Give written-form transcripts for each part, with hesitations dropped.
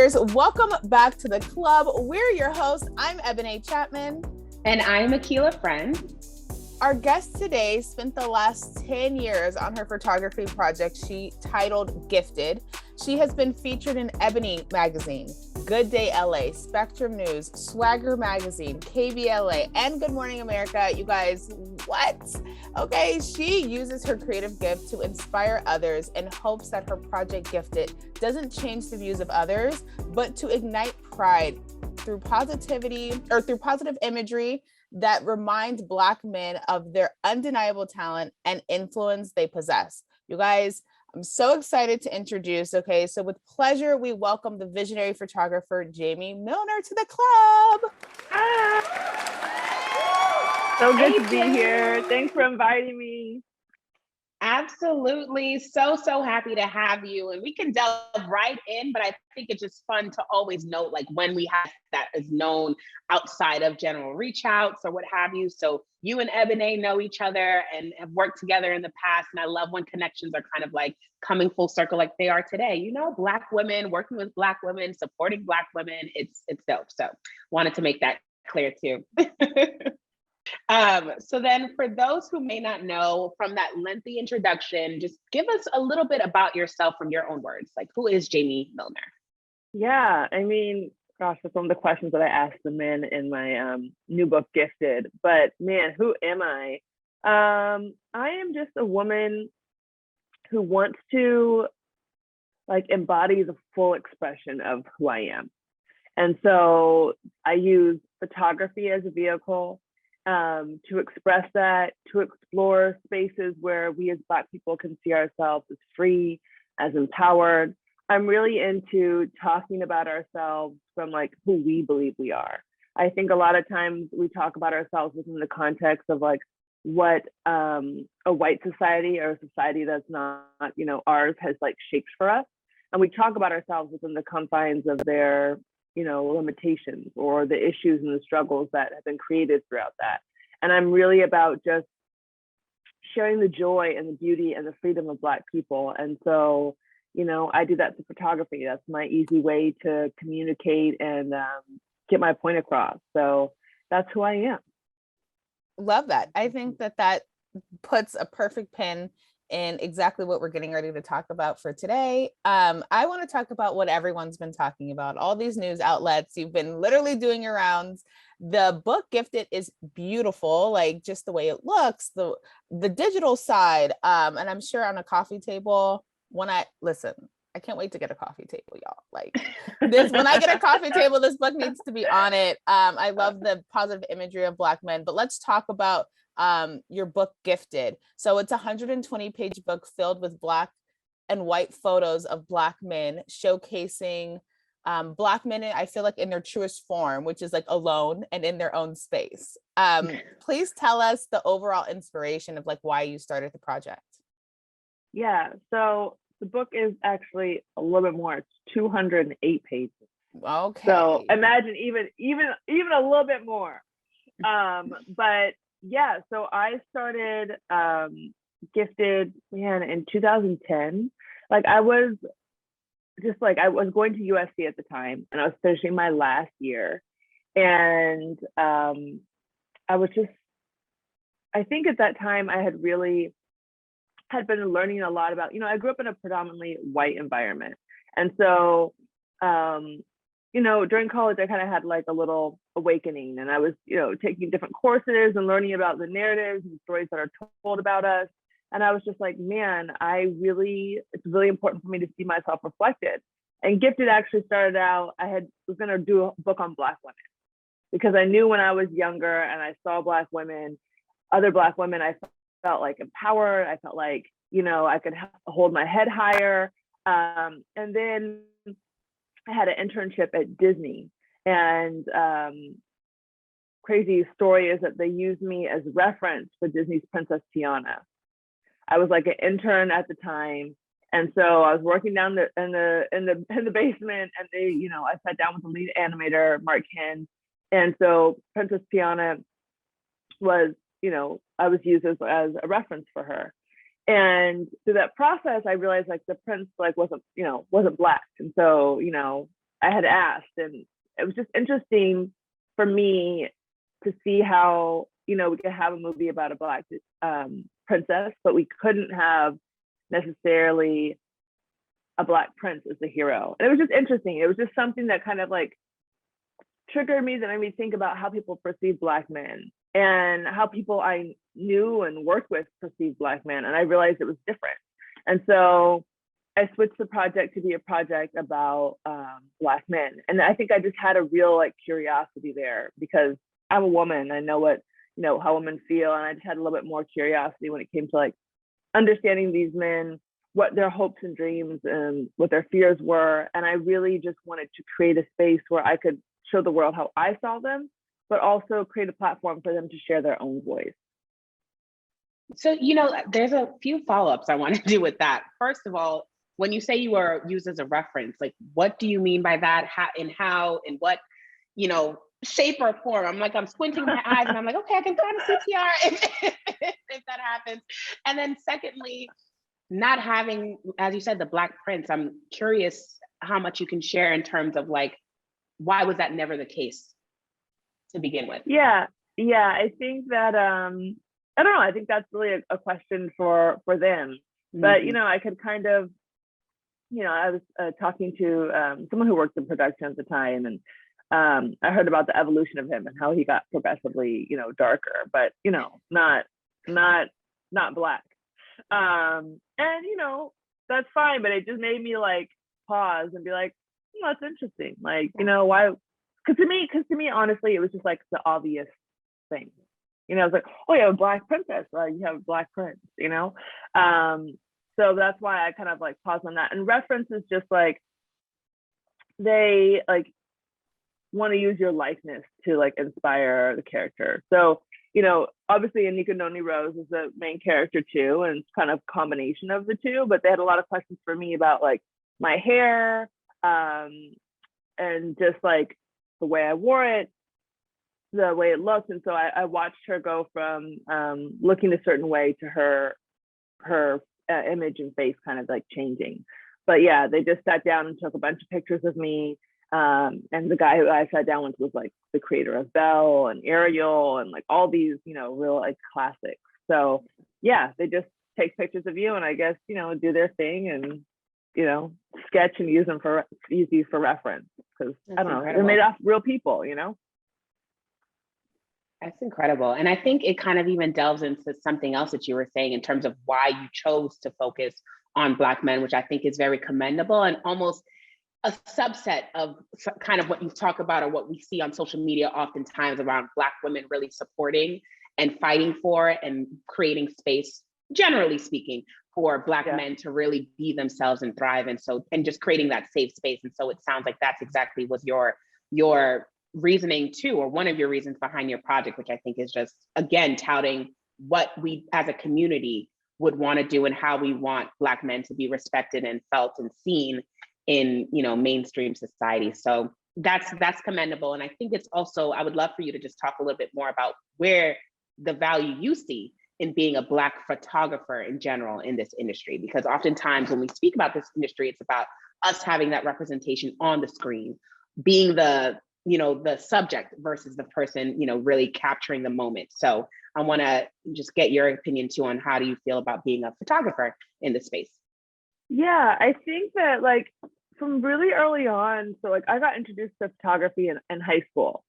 cheerleaders, welcome back to the club. We're your hosts. I'm Ebony Chapman. And I'm Akila Friend. Our guest today spent the last 10 years on her photography project she titled Gifted. She has been featured in Ebony Magazine, Good Day LA, Spectrum News, Swagger Magazine, KBLA, and Good Morning America. You guys, what? Okay, she uses her creative gift to inspire others and hopes that her project Gifted doesn't change the views of others, but to ignite pride through positivity or through positive imagery that reminds Black men of their undeniable talent and influence they possess. You guys, I'm so excited to introduce, so with pleasure, we welcome the visionary photographer, Jaimie Milner, to the club. So good to be here. Thanks for inviting me. Absolutely. So happy to have you. And we can delve right in, but I think it's just fun to always note like when we have that is known outside of general reach outs or what have you. So you and Ebony know each other and have worked together in the past. And I love when connections are kind of like coming full circle like they are today. You know, Black women, working with Black women, supporting Black women. It's dope. So wanted to make that clear too. So then for those who may not know from that lengthy introduction, just give us a little bit about yourself from your own words. Like, who is Jaimie Milner? Yeah, I mean, gosh, that's one of the questions that I asked the men in my new book, Gifted. But man, who am I? I am just a woman who wants to like embody the full expression of who I am. And so I use photography as a vehicle to express that, to explore spaces where we as Black people can see ourselves as free, as empowered. I'm really into talking about ourselves from like who we believe we are. I think a lot of times we talk about ourselves within the context of like what a white society or a society that's not, ours has like shaped for us. And we talk about ourselves within the confines of their limitations or the issues and the struggles that have been created throughout that. And I'm really about just sharing the joy and the beauty and the freedom of Black people. And so, I do that through photography. That's my easy way to communicate and get my point across. So that's who I am. Love that. I think that puts a perfect pin in exactly what we're getting ready to talk about for today. I want to talk about what everyone's been talking about, all these news outlets. You've been literally doing your rounds. The book Gifted is beautiful, like just the way it looks, the digital side. And I'm sure on a coffee table, I can't wait to get a coffee table, y'all. Like this, when I get a coffee table, this book needs to be on it. I love the positive imagery of Black men, but let's talk about your book Gifted. So it's a 120-page book filled with Black and white photos of Black men showcasing Black men, I feel like in their truest form, which is like alone and in their own space. Please tell us the overall inspiration of like why you started the project. Yeah, so the book is actually a little bit more. It's 208 pages. Okay. So imagine even a little bit more. But yeah, so I started Gifted, in 2010. Like I was going to USC at the time and I was finishing my last year. And I think at that time I had been learning a lot about, I grew up in a predominantly white environment. And so, during college, I kind of had like a little awakening and I was, taking different courses and learning about the narratives and stories that are told about us. And I was just like, man, it's really important for me to see myself reflected. And Gifted actually started out, was going to do a book on Black women because I knew when I was younger and I saw other Black women, I felt like empowered. I felt like, I could hold my head higher. And then I had an internship at Disney, and crazy story is that they used me as reference for Disney's Princess Tiana. I was like an intern at the time, and so I was working down in the basement, and I sat down with the lead animator, Mark Hen, and so Princess Tiana was, I was used as a reference for her. And through that process, I realized like the prince like wasn't Black. And so, I had asked, and it was just interesting for me to see how, you know, we could have a movie about a Black princess, but we couldn't have necessarily a Black prince as the hero. And it was just interesting. It was just something that kind of like triggered me, that made me think about how people perceive Black men and how people I knew and worked with perceived Black men. And I realized it was different. And so I switched the project to be a project about Black men. And I think I just had a real like curiosity there, because I'm a woman. I know what, you know, how women feel. And I just had a little bit more curiosity when it came to like understanding these men, what their hopes and dreams and what their fears were. And I really just wanted to create a space where I could show the world how I saw them, but also create a platform for them to share their own voice. So, you know, there's a few follow-ups I want to do with that. First of all, when you say you were used as a reference, like, what do you mean by that? How, in what, you know, shape or form? I'm squinting my eyes and I'm like, okay, I can kind of CTR if that happens. And then secondly, not having, as you said, the Black prince, I'm curious how much you can share in terms of like, why was that never the case to begin with? Yeah, I think that, I don't know, I think that's really a question for them. But, you know, I could kind of, you know, I was talking to someone who worked in production at the time, and I heard about the evolution of him and how he got progressively, you know, darker, but, you know, not Black. And, you know, that's fine, but it just made me like pause and be like, that's interesting. Like, you know, why? Because to me, honestly, it was just like the obvious thing. You know, it's like, oh, you have a Black princess, right? You have a Black prince, you know? So that's why I kind of like paused on that. And reference is just like, they like want to use your likeness to like inspire the character. So, you know, obviously Anika Noni Rose is the main character too, and it's kind of a combination of the two, but they had a lot of questions for me about like my hair, and just like the way I wore it, the way it looked. And so I watched her go from looking a certain way to her image and face kind of like changing. But yeah, they just sat down and took a bunch of pictures of me. And the guy who I sat down with was like the creator of Belle and Ariel and like all these, you know, real like classics. So yeah, they just take pictures of you and I guess, you know, do their thing and, you know, sketch and use these for reference, because I don't know, they're made off real people, you know. That's incredible. And I think it kind of even delves into something else that you were saying in terms of why you chose to focus on Black men, which I think is very commendable and almost a subset of kind of what you talk about or what we see on social media oftentimes around Black women really supporting and fighting for and creating space, generally speaking, for Black men to really be themselves and thrive. And so, and just creating that safe space. And so it sounds like that's exactly what your reasoning too, or one of your reasons behind your project, which I think is just, again, touting what we as a community would want to do and how we want Black men to be respected and felt and seen in, you know, mainstream society. So that's commendable. And I think it's also, I would love for you to just talk a little bit more about where the value you see in being a Black photographer in general in this industry, because oftentimes when we speak about this industry, it's about us having that representation on the screen, being the, you know, the subject versus the person, you know, really capturing the moment. So I want to just get your opinion too on how do you feel about being a photographer in this space? Yeah, I think that like from really early on, so like I got introduced to photography in high school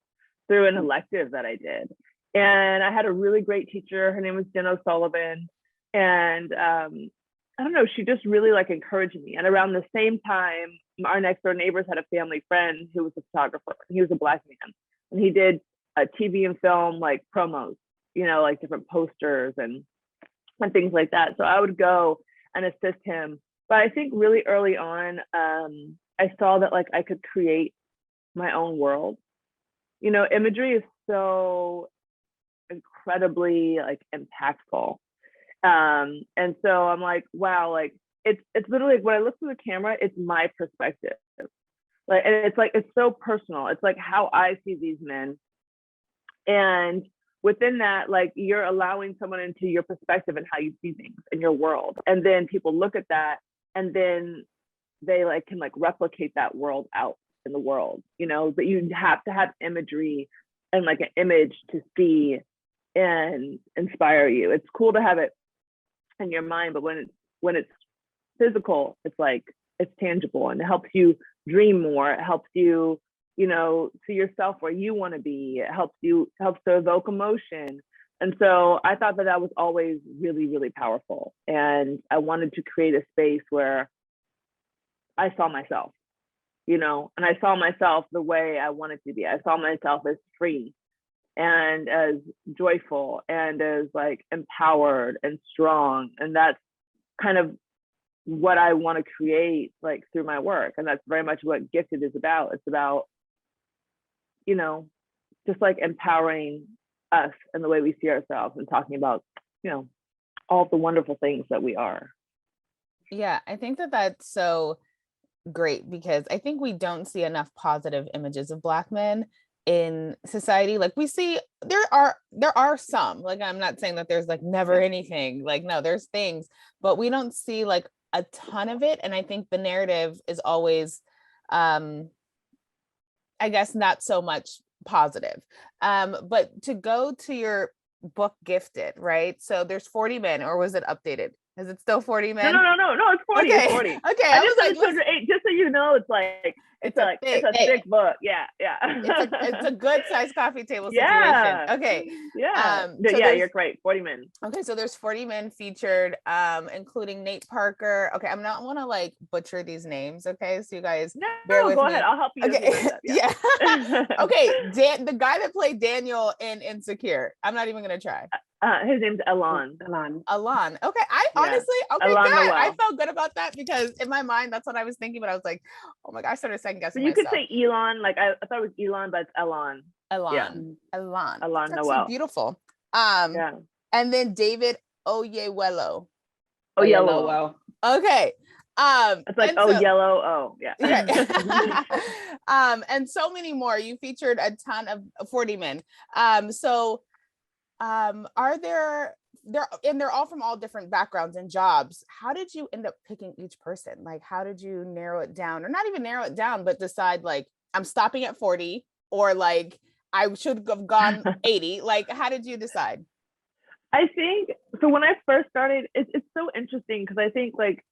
through an elective that I did. And I had a really great teacher. Her name was Jen O'Sullivan. And I don't know, she just really like encouraged me. And around the same time, our next door neighbors had a family friend who was a photographer. He was a Black man. And he did TV and film like promos, you know, like different posters and things like that. So I would go and assist him. But I think really early on, I saw that like I could create my own world. You know, imagery is so incredibly like impactful. And so I'm like, wow, like it's literally like when I look through the camera, it's my perspective. Like, and it's like, it's so personal. It's like how I see these men. And within that, like you're allowing someone into your perspective and how you see things in your world. And then people look at that and then they like can like replicate that world out in the world, you know, but you have to have imagery and like an image to see and inspire you. It's cool to have it in your mind, but when it's physical, it's like it's tangible and it helps you dream more. It helps you, you know, see yourself where you want to be. It helps to evoke emotion. And so I thought that was always really, really powerful. And I wanted to create a space where I saw myself, you know, and I saw myself the way I wanted to be. I saw myself as free and as joyful and as like empowered and strong. And that's kind of what I want to create like through my work. And that's very much what Gifted is about. It's about, you know, just like empowering us and the way we see ourselves and talking about, you know, all the wonderful things that we are. Yeah, I think that that's so great because I think we don't see enough positive images of Black men in society. Like we see there are some, like I'm not saying that there's like never anything, like no, there's things, but we don't see like a ton of it. And I think the narrative is always I guess not so much positive. But to go to your book Gifted, right? So there's 40 men, or was it updated? Is it still 40 men? No, it's 40. Okay. It's 40. Okay. I just said 208, just so you know, it's like it's a thick book. Yeah. It's a good sized coffee table yeah. situation. Okay. Yeah. So yeah, you're great. 40 men. Okay, so there's 40 men featured, including Nate Parker. Okay, I'm not want to like butcher these names. Okay, so you guys bear with go me. ahead. I'll help you. Okay. Yeah. Okay, the guy that played Daniel in Insecure. I'm not even gonna try. His name's Alon. Okay, honestly, okay, Alon good. Noel. I felt good about that because in my mind, that's what I was thinking. But I was like, oh my gosh, I started second guessing you myself. could say Elon. Like I thought it was Elon, but it's Alon. Alon. Alon That's Noel. so beautiful. Yeah. And then David Oyewelo. Oyellowo. Okay. It's like yellow. Oh, yeah. Okay. And so many more. You featured a ton of 40 men. Are they're all from all different backgrounds and jobs. How did you end up picking each person? Like, how did you narrow it down, or not even narrow it down, but decide like I'm stopping at 40, or like I should have gone 80? Like, how did you decide? I think so. When I first started, it's so interesting because I think like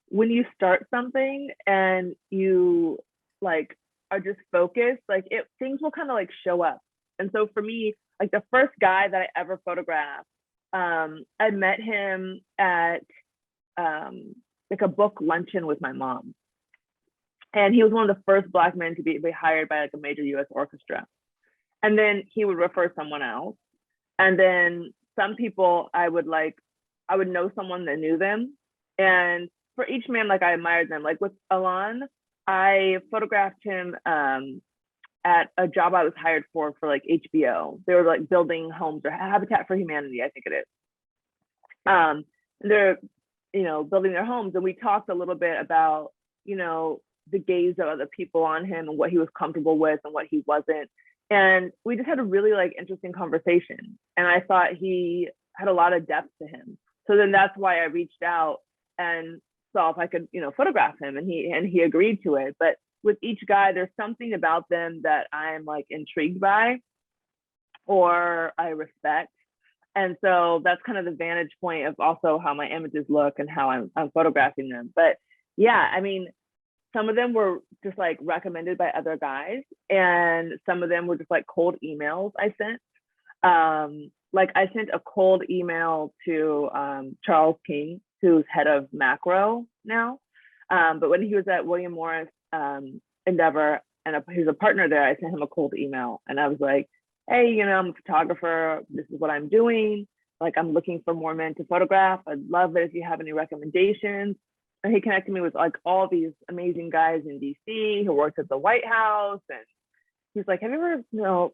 when you start something and you like are just focused, like things will kind of like show up. And so for me, like the first guy that I ever photographed, I met him at like a book luncheon with my mom, and he was one of the first Black men to be hired by like a major U.S. orchestra. And then he would refer someone else, and then some people I would know someone that knew them, and for each man, like I admired them. Like with Alon, I photographed him at a job I was hired for like HBO. They were like building homes, or Habitat for Humanity, I think it is. They're, you know, building their homes, and we talked a little bit about, you know, the gaze of other people on him and what he was comfortable with and what he wasn't. And we just had a really like interesting conversation. And I thought he had a lot of depth to him. So then that's why I reached out and saw if I could, you know, photograph him, and he agreed to it. But with each guy, there's something about them that I'm like intrigued by or I respect. And so that's kind of the vantage point of also how my images look and how I'm photographing them. But yeah, I mean, some of them were just like recommended by other guys, and some of them were just like cold emails I sent. Like I sent a cold email to Charles King, who's head of macro now. But when he was at William Morris Endeavor, and he's a partner there, I sent him a cold email, and I was like, hey, you know, I'm a photographer. This is what I'm doing. Like, I'm looking for more men to photograph. I'd love it if you have any recommendations. And he connected me with like all these amazing guys in DC who worked at the White House. And he's like, have you ever, you know,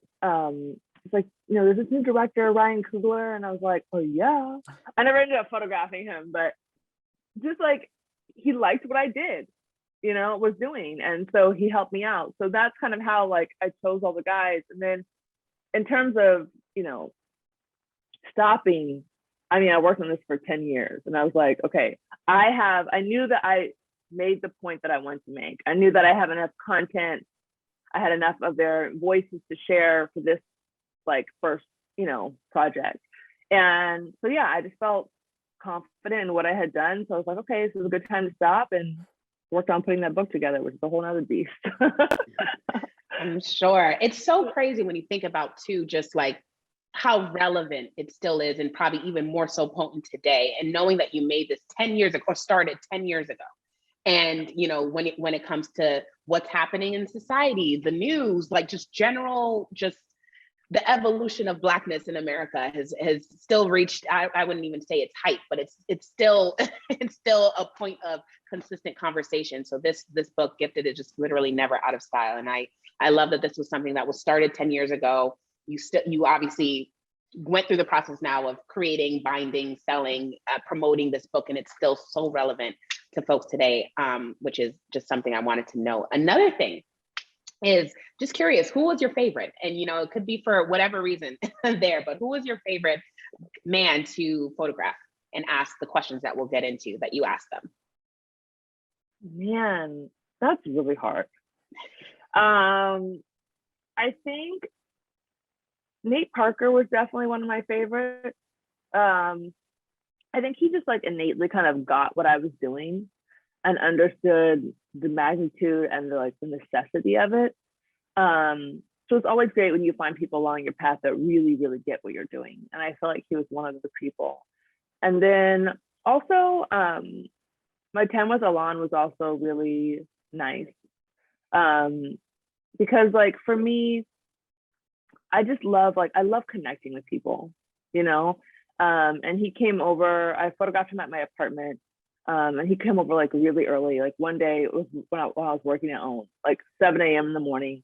it's like, you know, there's this new director, Ryan Coogler. And I was like, oh yeah. I never ended up photographing him, but just like, he liked what I did, you know, was doing. And so he helped me out. So that's kind of how like I chose all the guys. And then in terms of, you know, stopping, I mean, I worked on this for 10 years, and I was like, okay, I knew that I made the point that I wanted to make. I knew that I have enough content I had enough of their voices to share for this like first, project. And so, yeah, I just felt confident in what I had done. So I was like, okay, this is a good time to stop, and worked on putting that book together, which is a whole nother beast. I'm sure. It's so crazy when you think about too, just like how relevant it still is, and probably even more so potent today. And knowing that you made this 10 years ago, or started 10 years ago. And, when it comes to what's happening in society, the news, like just general, just the evolution of Blackness in America has still reached, I wouldn't even say it's height, but it's still it's still a point of consistent conversation. So this book, Gifted, is just literally never out of style. And I love that this was something that was started 10 years ago. You obviously went through the process now of creating, binding, selling, promoting this book, and it's still so relevant to folks today, which is just something I wanted to know. Another thing is just curious, who was your favorite? And, it could be for whatever reason there, but who was your favorite man to photograph and ask the questions that we'll get into that you asked them? Man, that's really hard. I think Nate Parker was definitely one of my favorites. I think he just like innately kind of got what I was doing and understood the magnitude and the necessity of it. So it's always great when you find people along your path that really, really get what you're doing. And I feel like he was one of the people. And then also, my time with Alon was also really nice. Because for me, I just love, I love connecting with people, and he came over, I photographed him at my apartment. And he came over really early. One day, it was when I was working at home, 7 a.m. in the morning.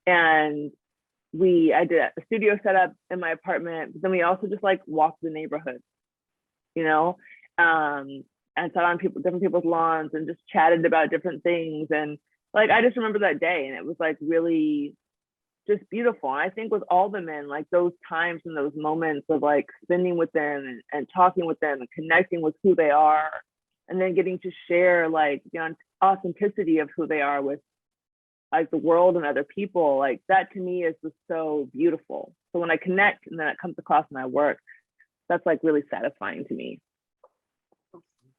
And I did a studio setup in my apartment, but then we also just walked the neighborhood, and sat on different people's lawns and just chatted about different things. And I just remember that day, and it was really just beautiful. And I think with all the men, those times and those moments of spending with them and talking with them and connecting with who they are, and then getting to share the authenticity of who they are with the world and other people, that to me is just so beautiful. So when I connect and then it comes across in my work, that's really satisfying to me.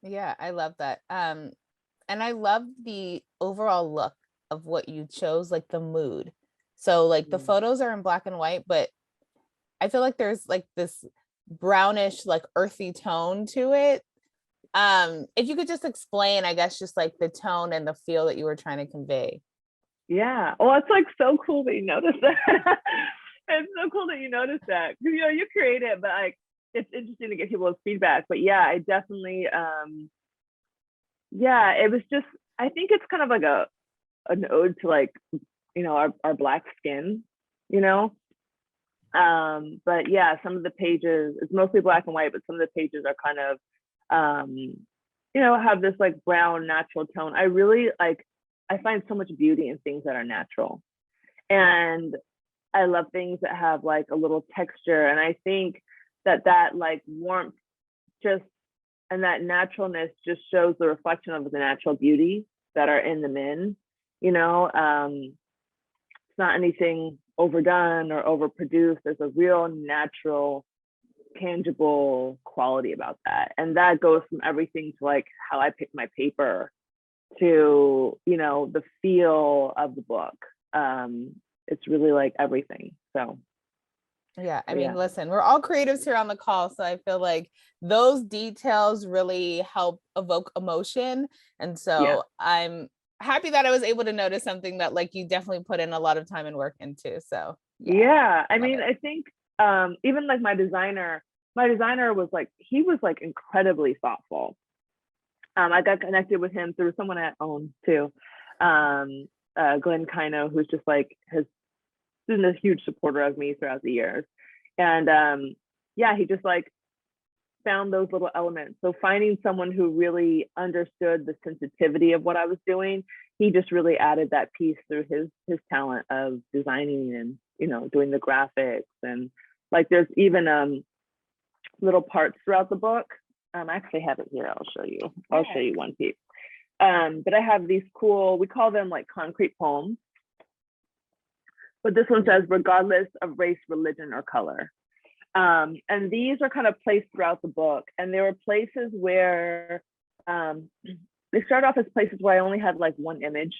Yeah, I love that. And I love the overall look of what you chose, the mood. So the photos are in black and white, but I feel like there's this brownish, earthy tone to it. If you could just explain, I guess, just the tone and the feel that you were trying to convey. Yeah. Well, it's so cool that you noticed that. It's so cool that you noticed that. You create it, but it's interesting to get people's feedback. But yeah, I definitely it was just, I think it's kind of an ode to our Black skin, but yeah, some of the pages, it's mostly black and white, but some of the pages are kind of have this brown natural tone. I really I find so much beauty in things that are natural, and I love things that have a little texture. And I think that warmth just, and that naturalness just shows the reflection of the natural beauty that are in the men. It's not anything overdone or overproduced. There's a real natural, tangible quality about that. And that goes from everything to how I pick my paper to, the feel of the book. It's really everything. So yeah, I mean, listen, we're all creatives here on the call, so I feel like those details really help evoke emotion. And so I'm happy that I was able to notice something that you definitely put in a lot of time and work into. So I mean, I think even my designer was he was incredibly thoughtful. I got connected with him through someone at OWN too, Glenn Kino, who's just has been a huge supporter of me throughout the years. And he just found those little elements. So finding someone who really understood the sensitivity of what I was doing, he just really added that piece through his talent of designing and doing the graphics. And there's even little parts throughout the book. I actually have it here. I'll show you one piece. But I have these cool, we call them concrete poems. but this one says, regardless of race, religion, or color. And these are kind of placed throughout the book. And there were places where they start off as places where I only had like one image,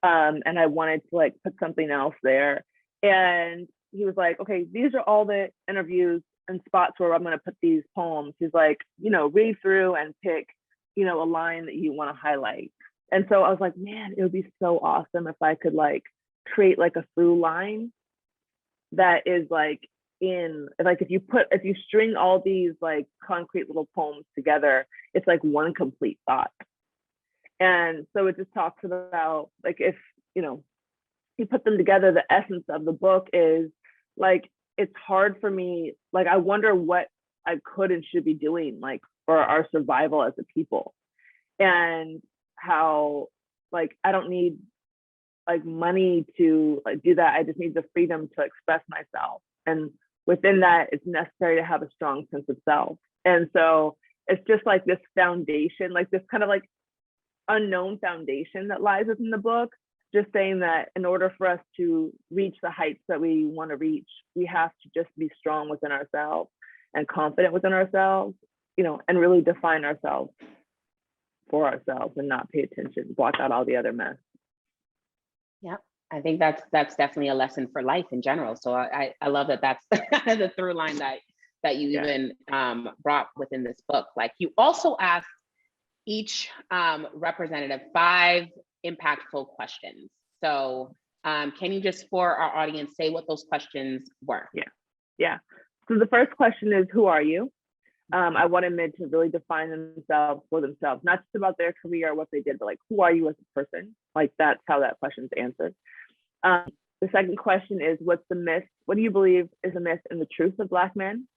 and I wanted to like put something else there. And he was like, okay, these are all the interviews and spots where I'm going to put these poems. He's like, you know, read through and pick, you know, a line that you want to highlight. And so I was like, man, it would be so awesome if I could like create like a through line that is like if you string all these like concrete little poems together, it's like one complete thought. And so it just talks about like, if, you know, you put them together, the essence of the book is like, it's hard for me. Like, I wonder what I could and should be doing like for our survival as a people, and how like, I don't need like money to like do that. I just need the freedom to express myself. And within that, it's necessary to have a strong sense of self. And so it's just like this foundation, like this kind of like unknown foundation that lies within the book, just saying that in order for us to reach the heights that we want to reach, we have to just be strong within ourselves and confident within ourselves, you know, and really define ourselves for ourselves and not pay attention, block out all the other mess. Yeah, I think that's definitely a lesson for life in general. So I love that that's the through line that you even brought within this book. Like, you also asked each representative 5 impactful questions. So can you just, for our audience, say what those questions were? Yeah. So the first question is, who are you? I wanted men to really define themselves for themselves, not just about their career or what they did, but like, who are you as a person? Like, that's how that question is answered. The second question is, what's the myth? What do you believe is a myth in the truth of Black men?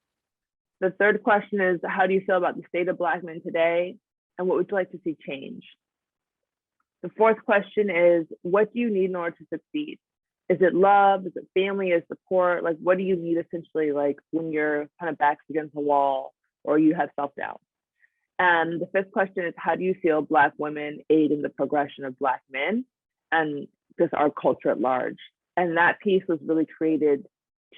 The third question is, how do you feel about the state of Black men today? And what would you like to see change? The fourth question is, what do you need in order to succeed? Is it love? Is it family? Is it support? Like, what do you need essentially, like when you're kind of back's against the wall or you have self-doubt? And the fifth question is, how do you feel Black women aid in the progression of Black men and just our culture at large? And that piece was really created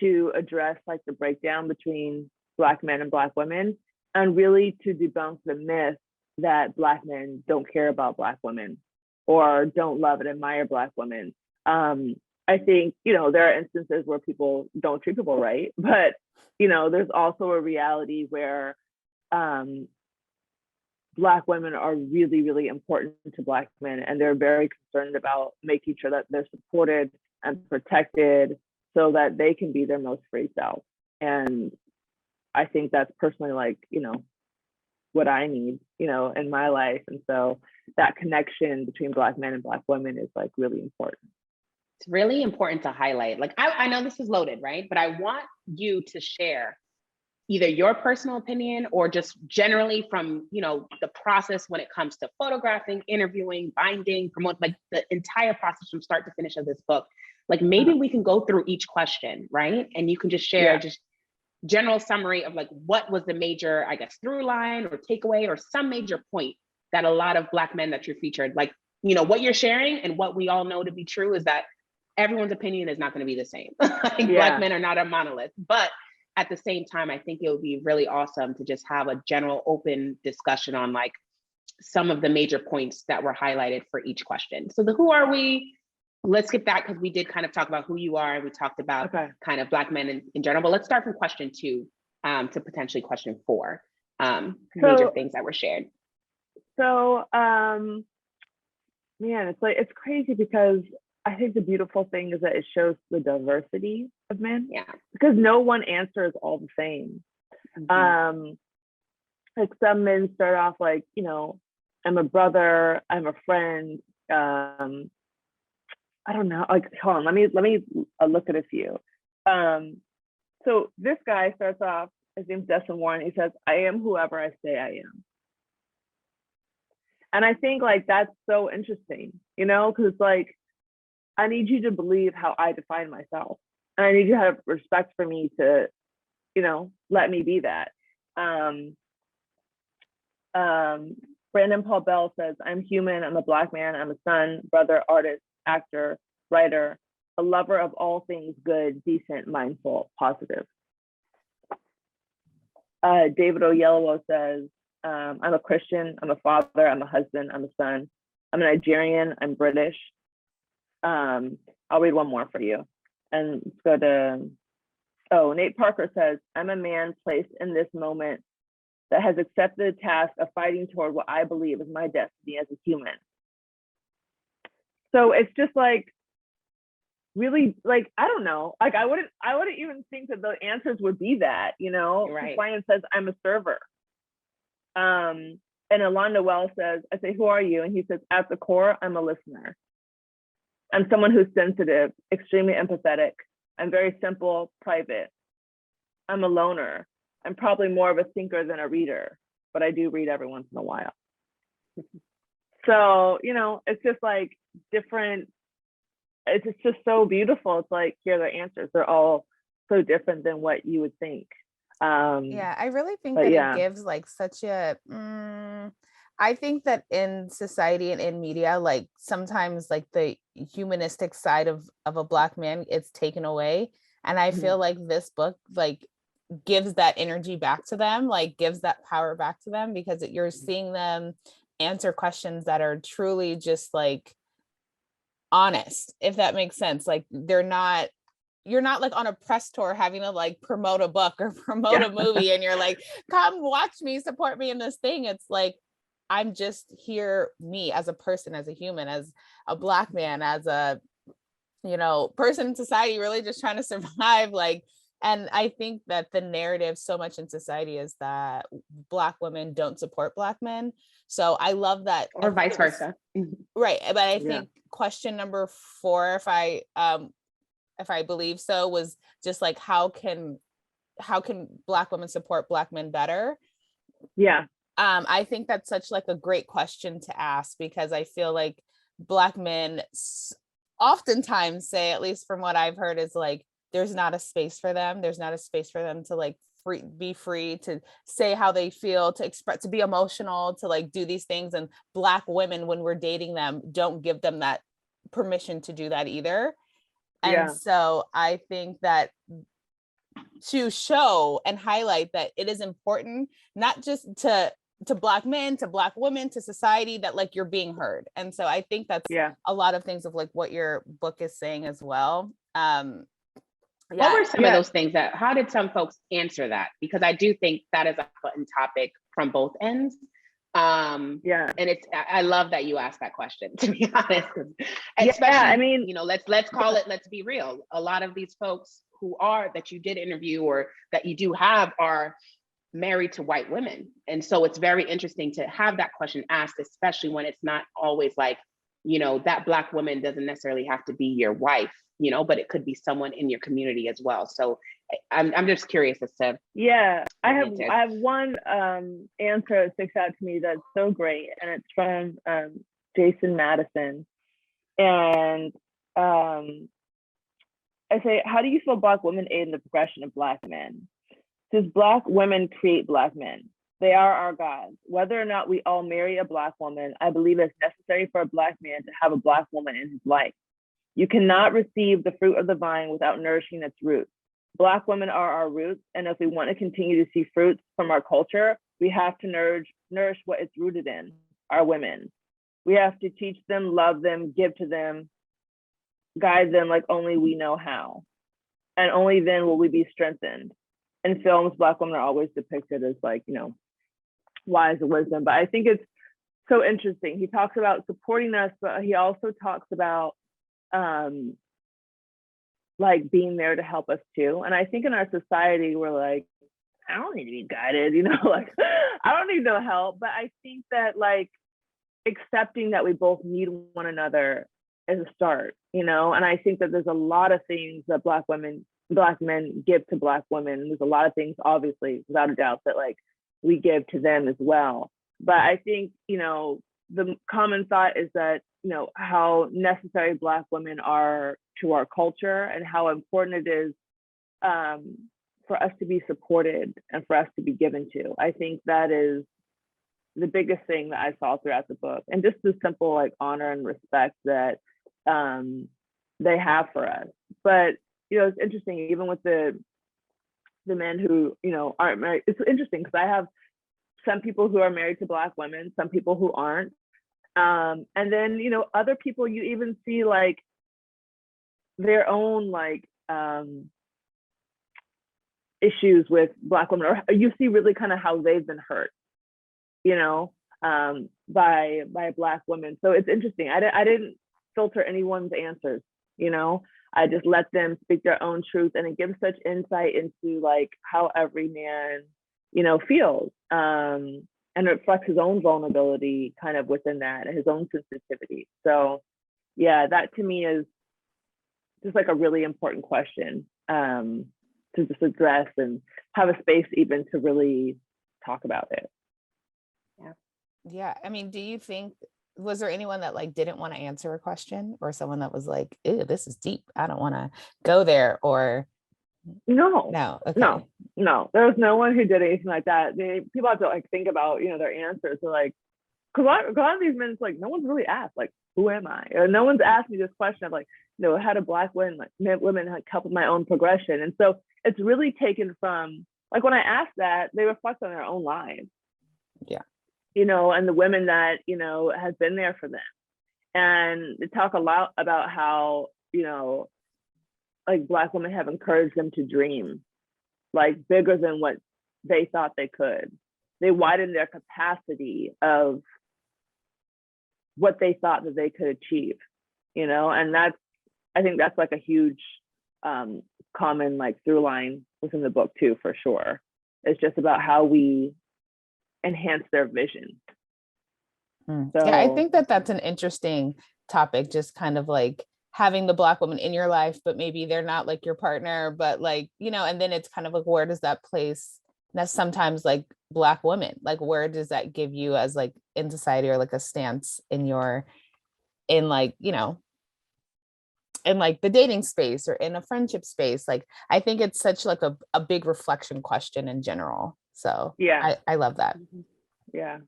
to address like the breakdown between Black men and Black women, and really to debunk the myth that Black men don't care about Black women or don't love and admire Black women. I think, you know, there are instances where people don't treat people right, but, you know, there's also a reality where Black women are really, really important to Black men, and they're very concerned about making sure that they're supported and protected so that they can be their most free self. And I think that's personally like, you know, what I need, you know, in my life. And so that connection between Black men and Black women is like really important. It's really important to highlight. Like, I know this is loaded, right? But I want you to share either your personal opinion or just generally from, you know, the process when it comes to photographing, interviewing, binding, promote, like the entire process from start to finish of this book. Like, maybe we can go through each question, right? And you can just share just general summary of like, what was the major, I guess, through line or takeaway or some major point that a lot of Black men that you featured, like, you know, what you're sharing and what we all know to be true is that everyone's opinion is not going to be the same. Like, Black men are not a monolith, but at the same time, I think it would be really awesome to just have a general open discussion on like some of the major points that were highlighted for each question. So the who are we, let's skip that because we did kind of talk about who you are and we talked about kind of Black men in general, but let's start from question 2 to potentially question 4, major things that were shared. So, man, it's like, it's crazy because I think the beautiful thing is that it shows the diversity of men. Yeah. Because no one answer is all the same. Like, some men start off like, you know, I'm a brother, I'm a friend. I don't know. Like, hold on, let me look at a few. So this guy starts off, his name's Destin Warren. He says, I am whoever I say I am. And I think like that's so interesting, you know, because it's like, I need you to believe how I define myself. And I need you to have respect for me to, you know, let me be that. Brandon Paul Bell says, I'm human, I'm a Black man, I'm a son, brother, artist, actor, writer, a lover of all things good, decent, mindful, positive. David Oyelowo says, I'm a Christian, I'm a father, I'm a husband, I'm a son, I'm a Nigerian, I'm British. I'll read one more for you. And let's go to, Nate Parker says, I'm a man placed in this moment that has accepted the task of fighting toward what I believe is my destiny as a human. So it's just like, really, like, I don't know, like I wouldn't even think that the answers would be that, you know. Right. Ryan says, I'm a server. And Alonda Wells says, I say, who are you? And he says, at the core, I'm a listener. I'm someone who's sensitive, extremely empathetic. I'm very simple, private. I'm a loner. I'm probably more of a thinker than a reader, but I do read every once in a while. So, you know, it's just like different. It's just so beautiful. It's like, here are the answers. They're all so different than what you would think. Yeah, I really think that it gives like such a, I think that in society and in media, like sometimes like the humanistic side of a Black man, it's taken away. And I feel like this book like gives that energy back to them, like gives that power back to them, because you're seeing them answer questions that are truly just like honest, if that makes sense. Like you're not like on a press tour having to like promote a book or promote a movie and you're like, come watch me, support me in this thing. It's like, I'm just here, me as a person, as a human, as a Black man, as a, you know, person in society, really just trying to survive. Like, and I think that the narrative so much in society is that Black women don't support Black men. So I love that. Or vice versa. Right. But I think question number 4, if I believe so, was just like, how can Black women support Black men better? Yeah. I think that's such like a great question to ask, because I feel like Black men oftentimes say, at least from what I've heard, is like, there's not a space for them. There's not a space for them to like be free to say how they feel, to express, to be emotional, to like do these things. And Black women, when we're dating them, don't give them that permission to do that either. And so I think that to show and highlight that it is important, not just to Black men, to Black women, to society, that like you're being heard. And so I think that's a lot of things of like what your book is saying as well. What were some of those things how did some folks answer that? Because I do think that is a button topic from both ends. And I love that you asked that question, to be honest. Especially, I mean, you know, let's call it, let's be real. A lot of these folks that you did interview or that you do have are married to white women. And so it's very interesting to have that question asked, especially when it's not always like, you know, that Black woman doesn't necessarily have to be your wife, you know, but it could be someone in your community as well. So I'm just curious as to. Yeah, I have one answer that sticks out to me that's so great, and it's from Jason Madison. And I say, how do you feel Black women aid in the progression of Black men? Does Black women create Black men? They are our gods. Whether or not we all marry a Black woman, I believe it's necessary for a Black man to have a Black woman in his life. You cannot receive the fruit of the vine without nourishing its roots. Black women are our roots, and if we want to continue to see fruits from our culture, we have to nourish what it's rooted in, our women. We have to teach them, love them, give to them, guide them like only we know how. And only then will we be strengthened. In films, Black women are always depicted as like, you know, wise and wisdom. But I think it's so interesting. He talks about supporting us, but he also talks about like being there to help us too. And I think in our society, we're like, I don't need to be guided, you know, like I don't need no help. But I think that like accepting that we both need one another is a start, you know. And I think that there's a lot of things that Black men give to Black women. There's a lot of things, obviously, without a doubt, that like we give to them as well. But I think, you know, the common thought is that, you know, how necessary Black women are to our culture and how important it is for us to be supported and for us to be given to. I think that is the biggest thing that I saw throughout the book. And just the simple like honor and respect that they have for us. But it's interesting, even with the men who aren't married. It's interesting because I have some people who are married to Black women, some people who aren't, and then other people, you even see like their own like issues with Black women, or you see really kind of how they've been hurt, by Black women. So it's interesting. I didn't filter anyone's answers. I just let them speak their own truth, and it gives such insight into like how every man feels, and reflects his own vulnerability kind of within that, and his own sensitivity. So yeah, that to me is just like a really important question to just address and have a space even to really talk about it. Yeah. I mean, do you think, was there anyone that like didn't want to answer a question, or someone that was like, ew, this is deep, I don't want to go there? Or no, okay. no, there was no one who did anything like that. People have to like think about their answers. So like, because a lot of these men, it's like no one's really asked like, who am I? Or no one's asked me this question of like, how do Black women like help with my own progression? And so it's really taken from like, when I ask that, they reflect on their own lives. Yeah. And the women that has been there for them, and they talk a lot about how like Black women have encouraged them to dream like bigger than what they thought they could. They widened their capacity of what they thought that they could achieve, and I think that's like a huge common like through line within the book too, for sure. It's just about how we enhance their vision. So, yeah, I think that that's an interesting topic, just kind of like having the Black woman in your life, but maybe they're not like your partner, but like, and then it's kind of like, where does that place that sometimes like Black women, like where does that give you as like in society, or like a stance in like, in like the dating space or in a friendship space? Like, I think it's such like a big reflection question in general. So yeah, I love that. Yeah.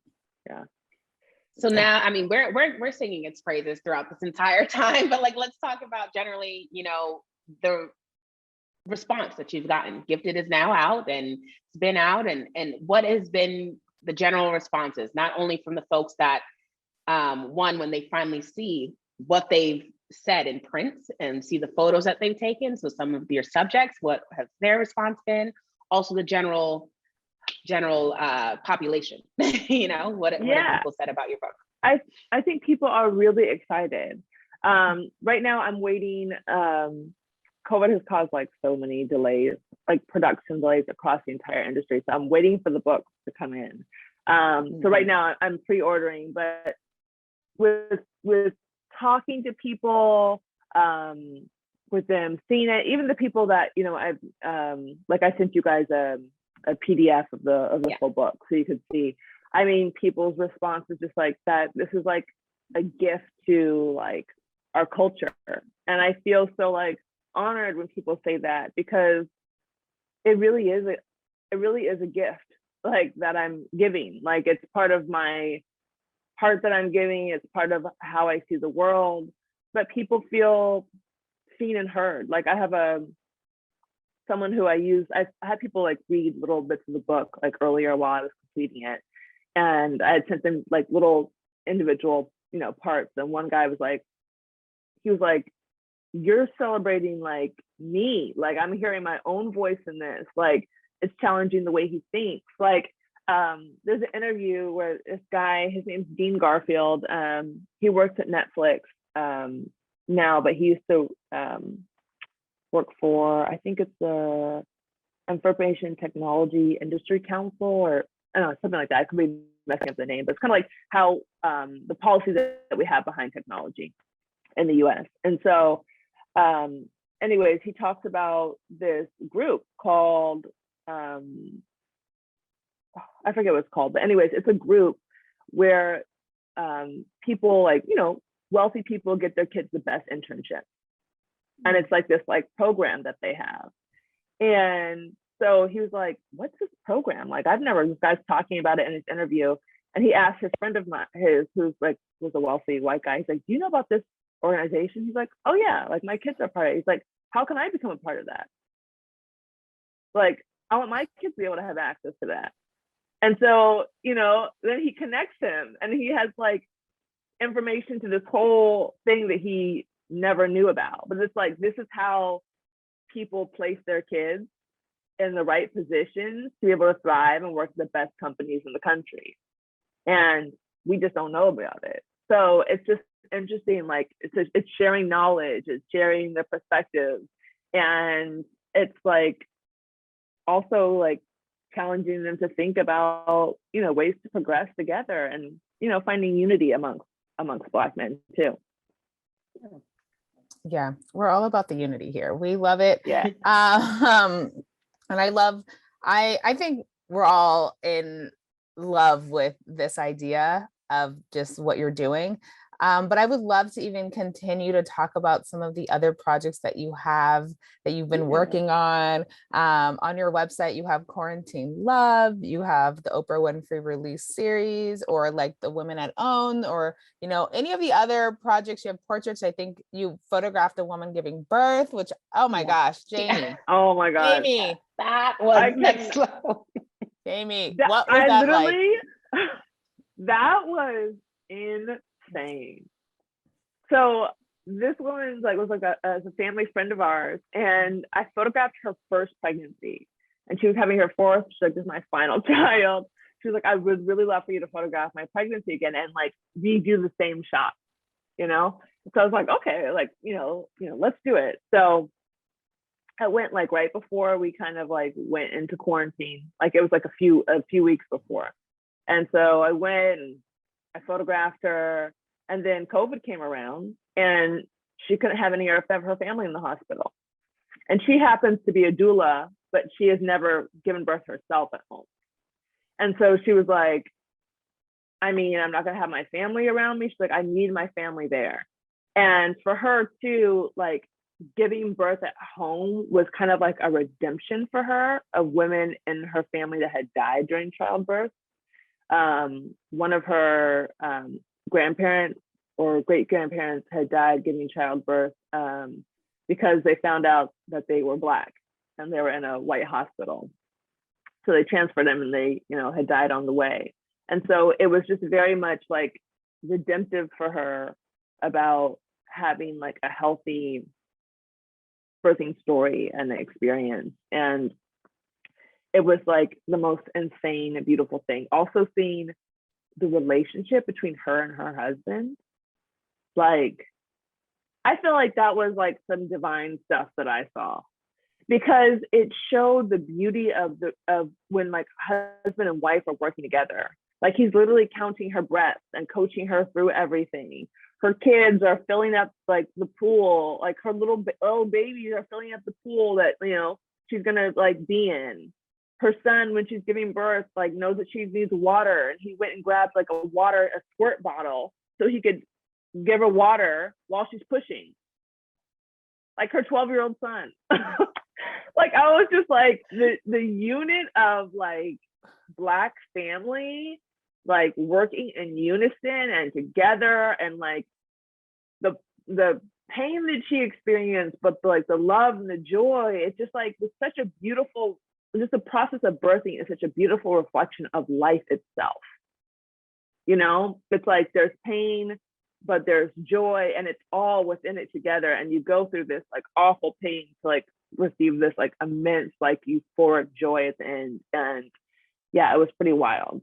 So now, I mean, we're singing its praises throughout this entire time, but like, let's talk about generally, the response that you've gotten. Gifted is now out, and it's been out, and what has been the general responses, not only from the folks that when they finally see what they've said in print and see the photos that they've taken. So some of your subjects, what has their response been? Also the general population, what have people said about your book? I think people are really excited. Right now I'm waiting. COVID has caused like so many delays, like production delays across the entire industry. So I'm waiting for the book to come in. So right now I'm pre-ordering, but with talking to people, with them seeing it, even the people that I've like I sent you guys a PDF of the full book so you could see. I mean, people's response is just like that. This is like a gift to like our culture, and I feel so like honored when people say that, because it really is a gift like that I'm giving. Like, it's part of my heart that I'm giving. It's part of how I see the world, but people feel seen and heard. Like, I have someone who I had people like read little bits of the book like earlier while I was completing it, and I had sent them like little individual parts, and one guy was like, you're celebrating like me, like I'm hearing my own voice in this, like it's challenging the way he thinks. Like there's an interview where this guy, his name's Dean Garfield, he works at Netflix now, but he used to work for, I think it's the Information Technology Industry Council, or I don't know, something like that. I could be messing up the name, but it's kind of like how the policies that we have behind technology in the US. And so anyways, he talks about this group called, I forget what it's called, but anyways, it's a group where people like, wealthy people get their kids the best internship. And it's like this like program that they have. And so he was like, what's this program? Like, this guy's talking about it in his interview. And he asked his friend of mine, who's like, was a wealthy white guy. He's like, do you know about this organization? He's like, oh yeah, like my kids are part of it. He's like, how can I become a part of that? Like, I want my kids to be able to have access to that. And so, then he connects him and he has like information to this whole thing that he never knew about. But it's like, this is how people place their kids in the right positions to be able to thrive and work with the best companies in the country. And we just don't know about it. So it's just interesting, like it's sharing knowledge, it's sharing their perspectives, and it's like also like challenging them to think about ways to progress together, and finding unity amongst Black men too. Yeah, we're all about the unity here. We love it. Yeah. And I think we're all in love with this idea of just what you're doing. But I would love to even continue to talk about some of the other projects that you have, that you've been working on. On your website, you have Quarantine Love, you have the Oprah Winfrey Release series, or like the Women at Own, or, any of the other projects. You have portraits. I think you photographed a woman giving birth, which, oh my gosh, Jaimie. Oh my God. Jaimie. That was next level. Jaimie, what was that like? That was insane. So this woman was like a family friend of ours, and I photographed her first pregnancy, and she was having her fourth. She's like, "This is my final child." She was like, "I would really love for you to photograph my pregnancy again and like redo the same shot." So I was like, "Okay, like let's do it." So I went like right before we kind of like went into quarantine. Like it was like a few weeks before. And so I went and I photographed her, and then COVID came around and she couldn't have any of her family in the hospital. And she happens to be a doula, but she has never given birth herself at home. And so she was like, I'm not gonna have my family around me. She's like, I need my family there. And for her too, like giving birth at home was kind of like a redemption for her of women in her family that had died during childbirth. One of her grandparents or great grandparents had died giving childbirth because they found out that they were Black and they were in a white hospital. So they transferred them, and they, had died on the way. And so it was just very much like redemptive for her about having like a healthy birthing story and experience. And it was like the most insane, beautiful thing. Also seeing the relationship between her and her husband. Like, I feel like that was like some divine stuff that I saw, because it showed the beauty of when like husband and wife are working together. Like he's literally counting her breaths and coaching her through everything. Her kids are filling up like the pool, like her little babies are filling up the pool that she's gonna like be in. Her son, when she's giving birth, like knows that she needs water, and he went and grabbed like a squirt bottle so he could give her water while she's pushing. Like her 12-year-old son. Like I was just like the unit of like Black family, like working in unison and together, and like the pain that she experienced, but like the love and the joy. It's just like it's such a beautiful. Just the process of birthing is such a beautiful reflection of life itself. It's like there's pain, but there's joy, and it's all within it together. And you go through this like awful pain to like receive this like immense like euphoric joy at the end. And yeah, it was pretty wild.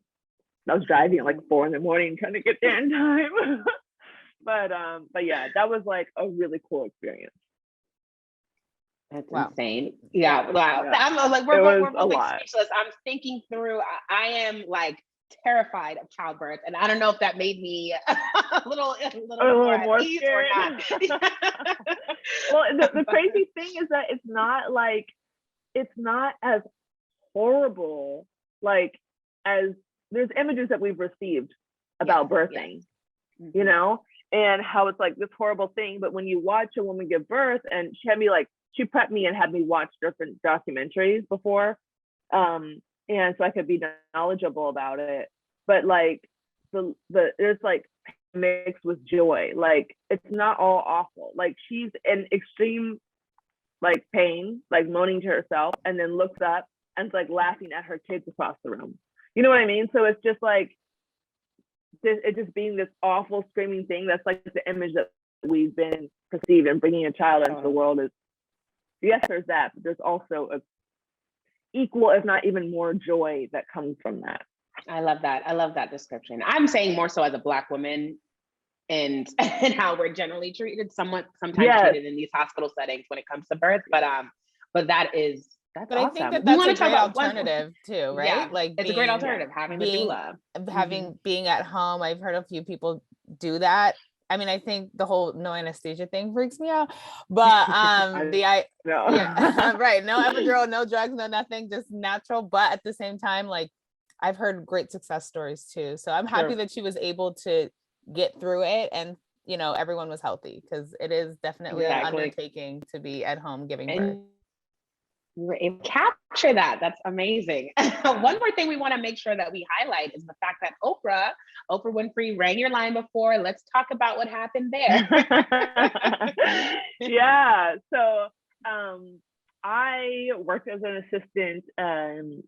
I was driving at like 4 a.m. trying to get there in time. but yeah, that was like a really cool experience. That's insane. Yeah, wow. Yeah. I'm like, we're both like speechless. I'm thinking through. I am like terrified of childbirth, and I don't know if that made me a little more scared or not. Well, the crazy thing is that it's not as horrible like as there's images that we've received about birthing, and how it's like this horrible thing. But when you watch a woman give birth, and she prepped me and had me watch different documentaries before, and so I could be knowledgeable about it. But like there's like mixed with joy. Like, it's not all awful. Like, she's in extreme like pain, like moaning to herself, and then looks up and is like laughing at her kids across the room. You know what I mean? So it's just like this, it just being this awful screaming thing. That's like the image that we've been perceived, and bringing a child into the world is, yes, there's that, but there's also a equal, if not even more, joy that comes from that. I love that. I love that description. I'm saying more so as a Black woman, and how we're generally treated, sometimes treated in these hospital settings when it comes to birth. But that's but awesome. I think that that's a great alternative too, right? Yeah, like it's a great alternative, having the doula. Being at home. I've heard a few people do that. I mean, I think the whole no anesthesia thing freaks me out, but right, no epidural, no drugs, no nothing, just natural. But at the same time, like, I've heard great success stories too. So I'm happy that she was able to get through it, and everyone was healthy, because it is definitely an undertaking to be at home giving birth. You were able to capture that. That's amazing. One more thing we want to make sure that we highlight is the fact that Oprah Winfrey rang your line before. Let's talk about what happened there. Yeah. So I worked as an assistant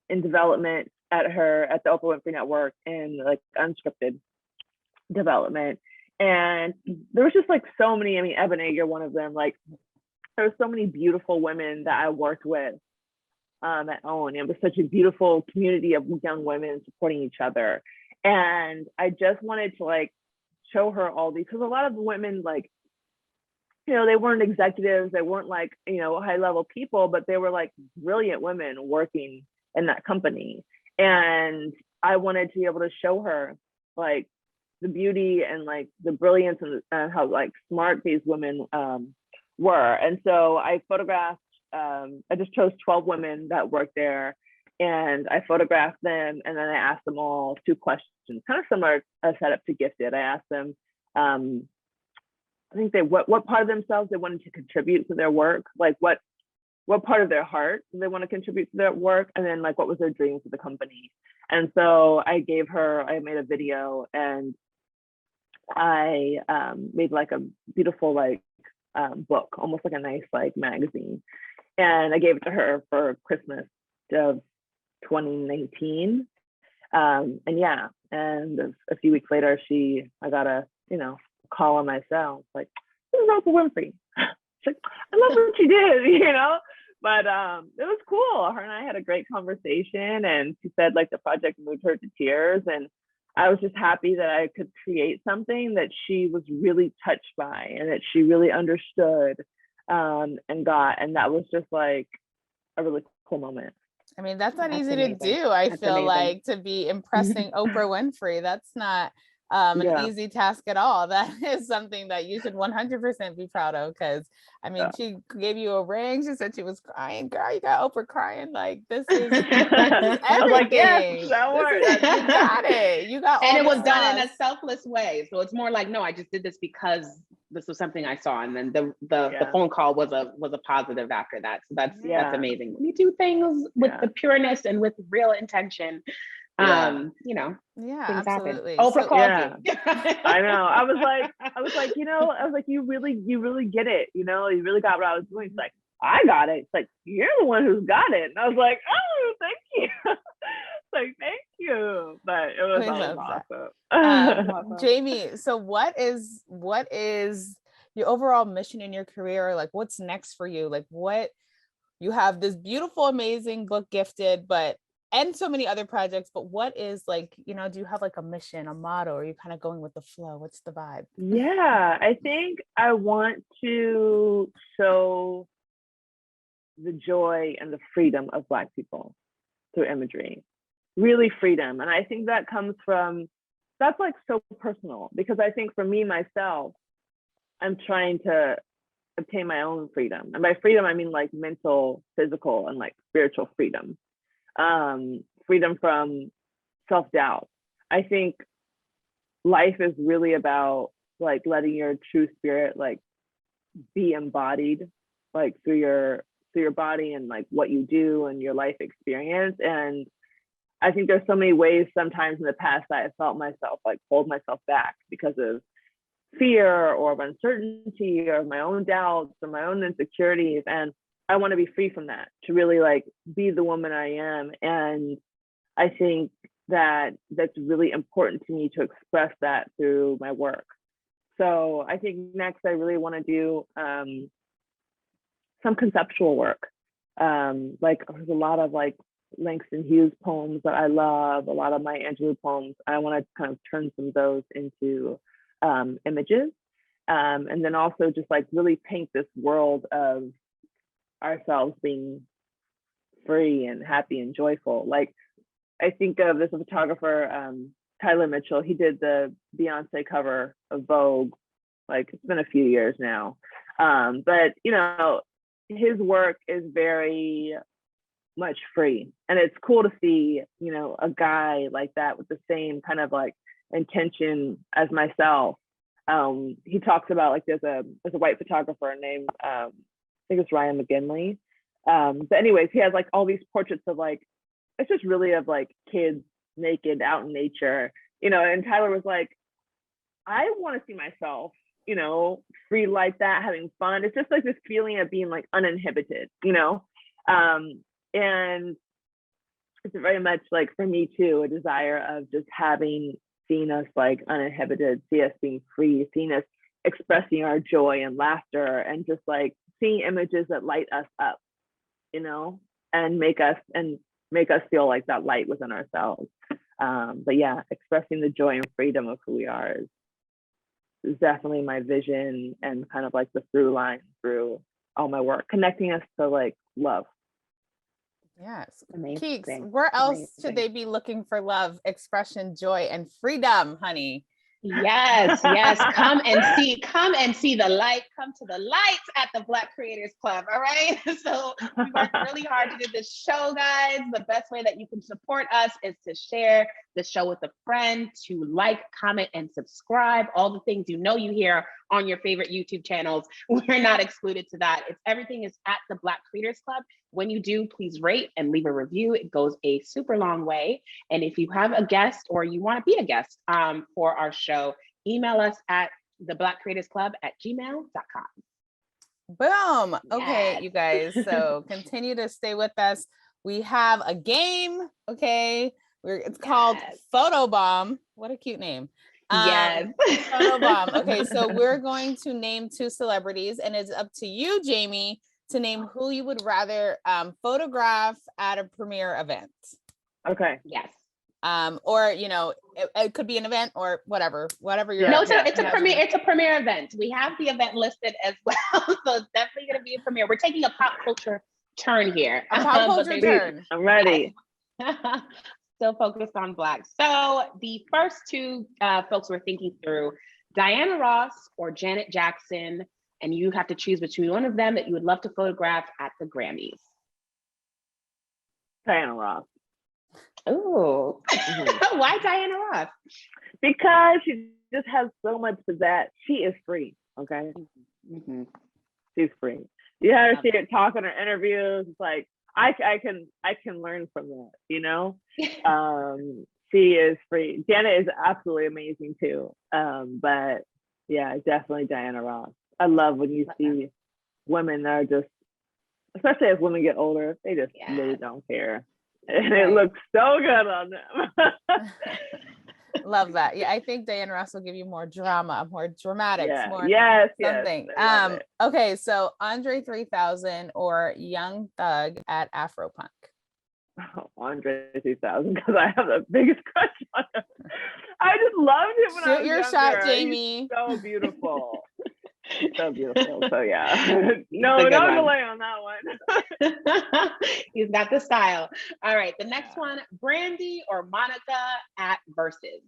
in development at the Oprah Winfrey Network, in like unscripted development. And there was just like so many, I mean, Ebony, you're one of them. Like, there were so many beautiful women that I worked with at OWN. It was such a beautiful community of young women supporting each other. And I just wanted to like show her all these, because a lot of the women, like, they weren't executives, they weren't like, high level people, but they were like brilliant women working in that company. And I wanted to be able to show her like the beauty and like the brilliance and how like smart these women were. And so I photographed, I just chose 12 women that worked there, and I photographed them, and then I asked them all 2 questions, kind of similar setup to Gifted. I asked them, I think what part of themselves they wanted to contribute to their work, like what part of their heart do they want to contribute to their work, and then like what was their dream for the company. And so I made a video, and I made like a beautiful like book, almost like a nice like magazine, and I gave it to her for Christmas of 2019. And a few weeks later, I got a call on my cell, like, "This is Oprah Winfrey." She's like, "I love what you did," But it was cool. Her and I had a great conversation, and she said like the project moved her to tears, and I was just happy that I could create something that she was really touched by, and that she really understood and got. And that was just like a really cool moment. I mean, that's not easy to do. I feel like, to be impressing Oprah Winfrey, that's not an easy task at all. That is something that you should 100% be proud of, because I mean, she gave you a ring. She said she was crying. Girl, you got Oprah crying. Like, this is everything. I was like, yes, that worked. You got it. You got, and it was done in a selfless way. So it's more like, no, I just did this because this was something I saw, and then the phone call was a positive after that. So that's amazing. When you do things with the pureness and with real intention, things absolutely. happen. Oprah called you. I know. I was like, you really get it. You really got what I was doing. It's like, I got it. It's like, you're the one who's got it. And I was like, oh, thank you. Like, thank you. But it was awesome. Jaimie, so what is your overall mission in your career? Like, what's next for you? Like, what, you have this beautiful, amazing book, Gifted, and so many other projects, but what is like, do you have like a mission, a motto, or are you kind of going with the flow? What's the vibe? Yeah, I think I want to show the joy and the freedom of Black people through imagery. Really freedom. And I think that comes from, that's like so personal, because I think for me, myself, I'm trying to obtain my own freedom. And by freedom, I mean like mental, physical, and like spiritual freedom. Freedom from self-doubt. I think life is really about like letting your true spirit like be embodied like through your body and like what you do and your life experience. And I think there's so many ways sometimes in the past that I felt myself like hold myself back because of fear or of uncertainty or my own doubts or my own insecurities. And I want to be free from that, to really like be the woman I am. And I think that that's really important to me to express that through my work. So I think next I really want to do some conceptual work. Like there's a lot of like Langston Hughes poems that I love, a lot of Maya Angelou poems. I want to kind of turn some of those into images. And then also just like really paint this world of ourselves being free and happy and joyful. Like I think of this photographer, Tyler Mitchell. He did the Beyonce cover of Vogue. Like it's been a few years now. But you know, his work is very much free. And it's cool to see, you know, a guy like that with the same kind of like intention as myself. He talks about like there's a white photographer named I think it's Ryan McGinley. But anyways, he has like all these portraits of like, it's just really of like kids naked out in nature, you know, and Tyler was like, I want to see myself, you know, free like that, having fun. It's just like this feeling of being like uninhibited, you know? And it's very much like for me too, a desire of just seeing us like uninhibited, see us being free, seeing us expressing our joy and laughter, and just like seeing images that light us up, you know, and make us feel like that light within ourselves. But yeah, expressing the joy and freedom of who we are is definitely my vision and kind of like the through line through all my work, connecting us to like love. Yes. Amazing. Keeks, where else should they be looking for love, expression, joy, and freedom, honey? Yes, come and see the light. Come to the lights at the Black Creators Club. All right. So we worked really hard to do this show, guys. The best way that you can support us is to share the show with a friend, to like, comment, and subscribe. All the things you know you hear on your favorite YouTube channels. We're not excluded to that. Everything is at the Black Creators Club. When you do, please rate and leave a review. It goes a super long way. And if you have a guest or you want to be a guest for our show, email us at theblackcreatorsclub@gmail.com. Boom. Okay, Yes. you guys. So continue to stay with us. We have a game. Okay. It's called Photobomb. What a cute name. Yes. Photobomb. Okay, so we're going to name 2 celebrities, and it's up to you, Jaimie, to name who you would rather photograph at a premiere event. Okay. Yes. Or you know, it could be an event or whatever you're. No, it's a premiere event. We have the event listed as well, so it's definitely going to be a premiere. We're taking a pop culture turn here. A pop culture turn. I'm ready. Still focused on Black. So the first 2 folks we're thinking through, Diana Ross or Janet Jackson, and you have to choose between one of them that you would love to photograph at the Grammys. Diana Ross. Oh, why Diana Ross? Because she just has so much to that. She is free. Okay. Mm-hmm. She's free. You have to see her talk in her interviews. It's like I can learn from that, you know. She is free. Janet is absolutely amazing too. But yeah, definitely Diana Ross. I love when you see women that are just, especially as women get older, they just really don't care. And it looks so good on them. Love that. Yeah, I think Diana Ross will give you more drama, more dramatics, more something. Yes, okay, so Andre 3000 or Young Thug at Afropunk. Oh, Andre 3000, because I have the biggest crush on him. I just loved him when I was Shoot your younger. shot, Jaimie. He's so beautiful. So beautiful. So yeah. No delay on that one. He's got the style. All right. The next one, Brandy or Monica at Versus.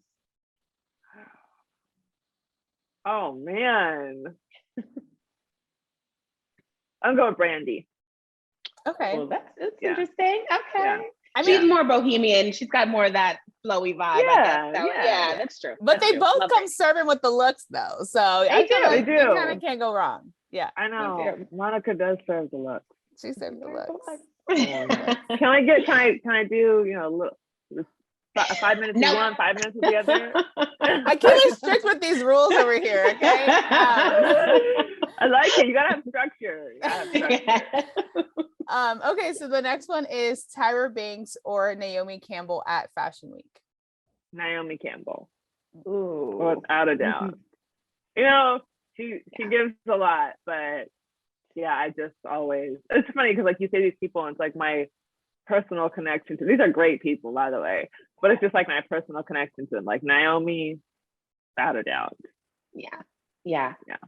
Oh man. I'm going with Brandy. Okay. Well, that's interesting. Okay. Yeah. I mean, she's more bohemian. She's got more of that flowy vibe. Yeah, I guess. So, yeah, that's true. But that's they true. both Love come it. serving with the looks though. So They do. You kind of can't go wrong. Yeah. I know. Monica does serve the looks. She served the looks. Can I do, you know, look, 5 minutes with one, 5 minutes with the other. I can't strict with these rules over here, okay? I like it. You gotta have structure. Okay, so the next one is Tyra Banks or Naomi Campbell at Fashion Week. Naomi Campbell. Ooh. Without a doubt. You know, she gives a lot, but yeah, I just always, it's funny because like you say these people and it's like my personal connection to, these are great people, by the way, but it's just like my personal connection to them. Like Naomi, without a doubt. Yeah.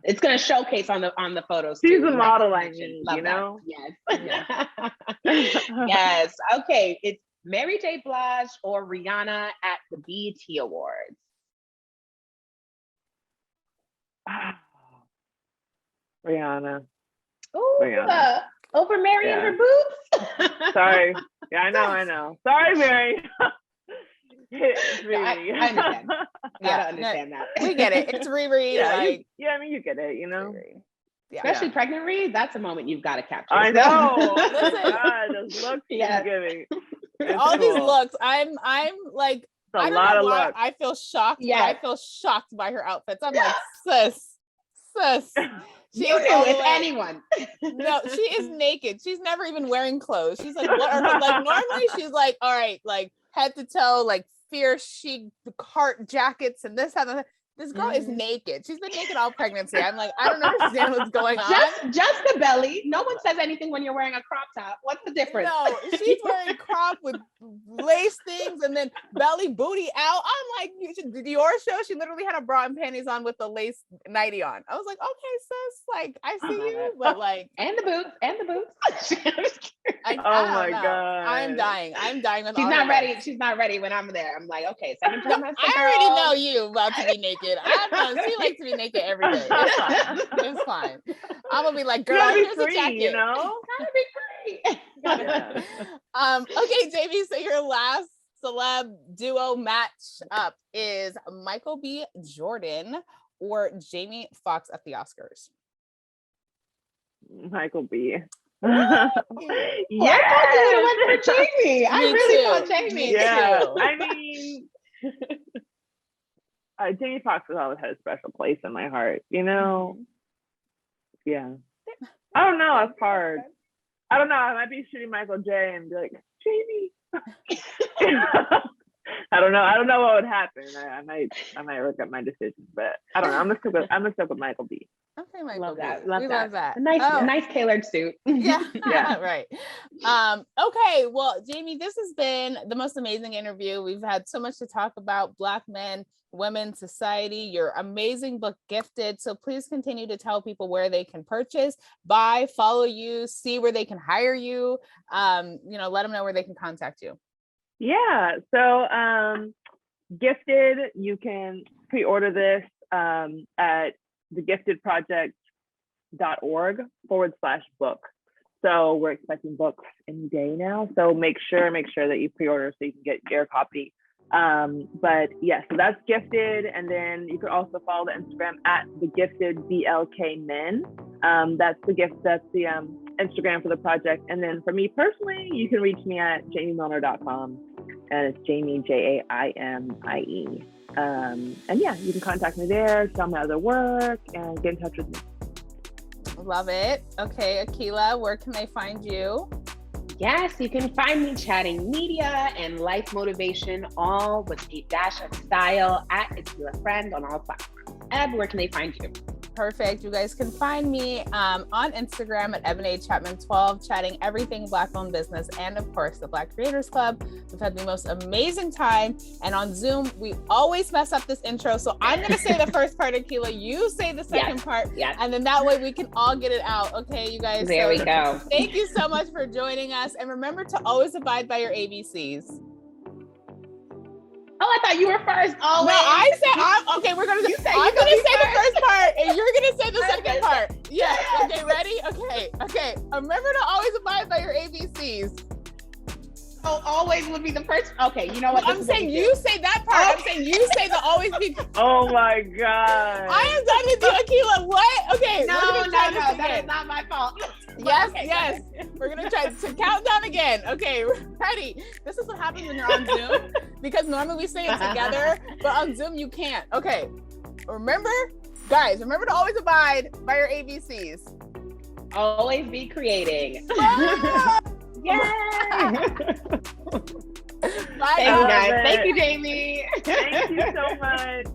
It's gonna showcase on the photos. She's too. a model I Love need, that. you know? Yes. Yes. Okay. It's Mary J. Blige or Rihanna at the BET Awards. Rihanna. Ooh, over Mary and her boots. Sorry. Yeah, I know. Sorry, Mary. It's Riri. I understand. I don't understand that. We get it. It's Riri. I mean, you get it, you know? Yeah. Especially pregnant Riri, that's a moment you've got to capture. I know. Listen. God, those looks she's giving. All these looks. I'm like, it's I don't know why I feel shocked. Yeah. I feel shocked by her outfits. I'm like, sis. You knew if anyone. No, she is naked. She's never even wearing clothes. She's like, what are her, like normally she's like, all right, like head to toe, like fierce chic heart jackets and this and that. This girl is naked. She's been naked all pregnancy. I'm like, I don't understand what's going on. Just the belly. No one says anything when you're wearing a crop top. What's the difference? No, she's wearing crop with lace things and then belly booty out. I'm like, the Dior show, she literally had a bra and panties on with the lace nightie on. I was like, okay, sis, like I see you, but like, and the boots. I my God. I'm dying. She's not ready. She's not ready when I'm there. I'm like, okay, second trimester. I already know you about to be naked. She likes to be naked every day. It's fine. I'm gonna be like, girl, here's a jacket. You know? Gotta be free. Okay, Jaimie. So your last celeb duo match up is Michael B. Jordan or Jamie Foxx at the Oscars. Michael B. Yeah, I went for Jaimie. I really thought Jaimie. Yeah, I mean. Jamie Foxx has always had a special place in my heart, you know? Yeah. I don't know. It's hard. I don't know. I might be shooting Michael J and be like, Jaimie. I don't know. I don't know what would happen. I might regret my decision, but I don't know. I'm gonna stick with Michael B. Okay, Michael. Love that. We love that. A nice tailored suit. Yeah. Right. Okay. Well, Jaimie, this has been the most amazing interview. We've had so much to talk about: Black men, women, society. Your amazing book, Gifted. So please continue to tell people where they can purchase, buy, follow you, see where they can hire you. Let them know where they can contact you. Yeah. So Gifted, you can pre-order this at thegiftedproject.org/book. So we're expecting books any day now. So make sure that you pre-order so you can get your copy. But yeah, so that's Gifted. And then you can also follow the Instagram at thegiftedblkmen. That's the Instagram for the project. And then for me personally, you can reach me at jaimiemilner.com, and it's Jaimie, Jaimie. And yeah, you can contact me there, tell me other work, and get in touch with me. Love it. Okay, Akilah, where can they find you? Yes, you can find me chatting media and life motivation, all with a dash of style at It's Your Friend on all platforms. Eb, where can they find you? Perfect. You guys can find me on Instagram at Ebony Chapman 12, chatting everything Black-owned business and, of course, the Black Creators Club. We've had the most amazing time. And on Zoom, we always mess up this intro. So I'm going to say the first part, Akilah. You say the second part. Yes. And then that way we can all get it out. Okay, you guys. There we go. Thank you so much for joining us. And remember to always abide by your ABCs. Oh, I thought you were first. Always. No, I said okay. I'm gonna say the first part, and you're gonna say the second part. Yeah. Okay. Ready? Okay. Remember to always abide by your ABCs. Oh, always would be the first. Okay. You know what? I'm saying you say that part. I'm saying you say the always be. Oh my God. I am done with you, Akilah. What? Okay. No. That is not my fault. Yes. We're gonna try to count down again. Okay, ready? This is what happens when you're on Zoom, because normally we say it together, but on Zoom you can't. Okay, remember, guys, remember to always abide by your ABCs. Always be creating. Yay! Bye, Thanks, guys. it. Thank you, Jaimie. Thank you so much.